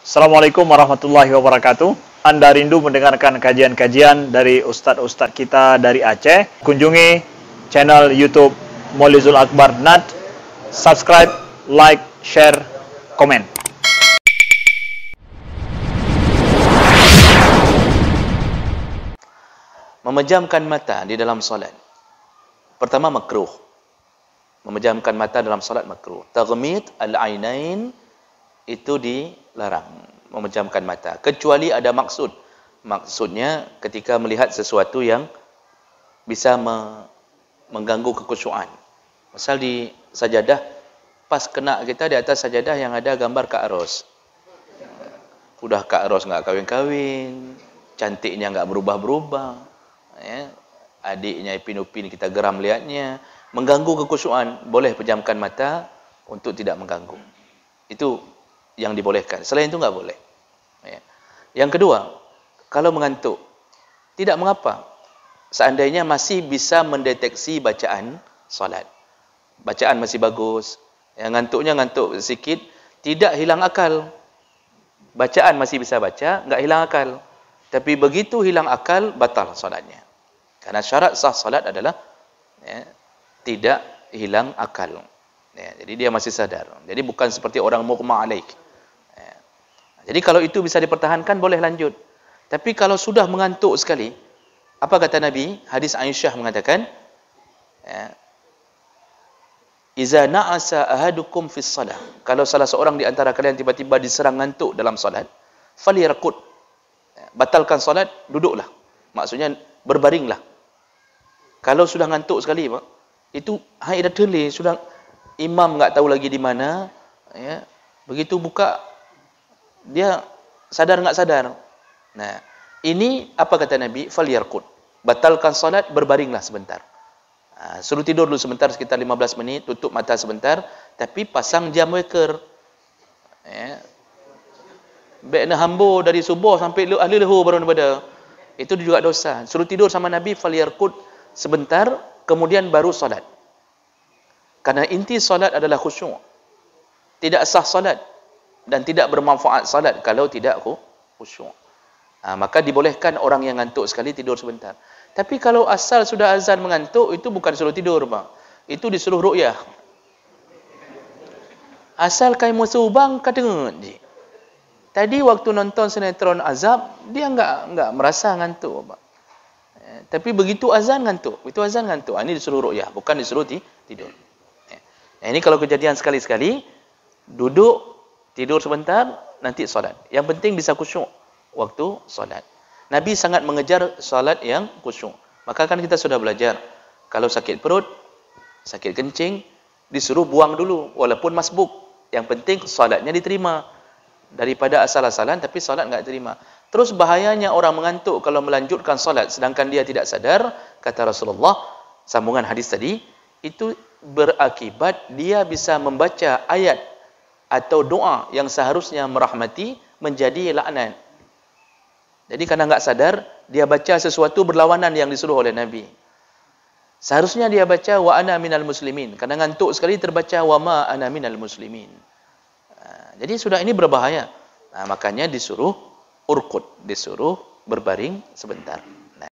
Assalamualaikum warahmatullahi wabarakatuh. Anda rindu mendengarkan kajian-kajian dari ustadz-ustadz kita dari Aceh? Kunjungi channel YouTube Maulizul Akbar NAD. Subscribe, like, share, komen. Memejamkan mata di dalam solat. Pertama, makruh. Memejamkan mata dalam solat makruh. Taghmid al-ainain itu dilarang, memejamkan mata. Kecuali ada maksud. Maksudnya ketika melihat sesuatu yang bisa mengganggu kekhusyuan. Misal di sajadah, pas kena kita di atas sajadah yang ada gambar Kak Ros. Udah Kak Ros nggak kawin-kawin, cantiknya nggak berubah-berubah. Ya, adiknya Ipin Upin kita geram lihatnya, mengganggu kekhusyuan, boleh pejamkan mata untuk tidak mengganggu. Itu yang dibolehkan. Selain itu nggak boleh. Ya. Yang kedua, kalau mengantuk, tidak mengapa. Seandainya masih bisa mendeteksi bacaan solat, bacaan masih bagus, yang ngantuknya ngantuk sedikit, tidak hilang akal. Bacaan masih bisa baca, nggak hilang akal. Tapi begitu hilang akal, batal solatnya. Karena syarat sah solat adalah tidak hilang akal. Ya, jadi dia masih sadar. Jadi bukan seperti orang mughma alaik. Ya. Jadi kalau itu bisa dipertahankan, boleh lanjut. Tapi kalau sudah mengantuk sekali, apa kata Nabi? Hadis Aisyah mengatakan, "Iza na'asa ahadukum fis salah." Kalau salah seorang di antara kalian tiba-tiba diserang ngantuk dalam salat, falyarqud. Batalkan salat, duduklah. Maksudnya berbaringlah. Kalau sudah ngantuk sekali, Pak, itu hai dah terleh, sudah imam enggak tahu lagi di mana, ya. Begitu buka, dia sadar enggak sadar. Nah, ini apa kata Nabi? Falyarqud. Batalkan salat, berbaringlah sebentar. Suruh tidur dulu sebentar, sekitar 15 menit, tutup mata sebentar, tapi pasang jam waker. Ya. Baiknya hambo dari subuh sampai ahli lahu baru pada. Itu juga dosa. Suruh tidur sama Nabi, falyarqud sebentar, kemudian baru salat. Karena inti salat adalah khusyuk. Tidak sah salat dan tidak bermanfaat salat kalau tidak khusyuk. Maka dibolehkan orang yang ngantuk sekali tidur sebentar. Tapi kalau asal sudah azan mengantuk, itu bukan suruh tidur, Pak. Itu disuruh ru'yah. Asal kai musubang kadang je. Tadi waktu nonton sinetron Azab, dia enggak merasa ngantuk, Pak. Tapi begitu azan ngantuk, Ini disuruh ru'yah, bukan disuruh tidur. Ini kalau kejadian sekali-sekali, duduk, tidur sebentar, nanti solat. Yang penting bisa khusyuk waktu solat. Nabi sangat mengejar solat yang khusyuk. Maka kan kita sudah belajar, kalau sakit perut, sakit kencing, disuruh buang dulu, walaupun masbuk. Yang penting solatnya diterima. Daripada asal-asalan, tapi solat enggak terima. Terus bahayanya orang mengantuk kalau melanjutkan solat sedangkan dia tidak sadar, kata Rasulullah, sambungan hadis tadi, itu berakibat dia bisa membaca ayat atau doa yang seharusnya merahmati menjadi laknat. Jadi karena enggak sadar, dia baca sesuatu berlawanan yang disuruh oleh Nabi. Seharusnya dia baca wa ana minal muslimin. Karena ngantuk sekali terbaca wa ma ana minal muslimin. Jadi sudah ini berbahaya. Makanya disuruh urqud, disuruh berbaring sebentar.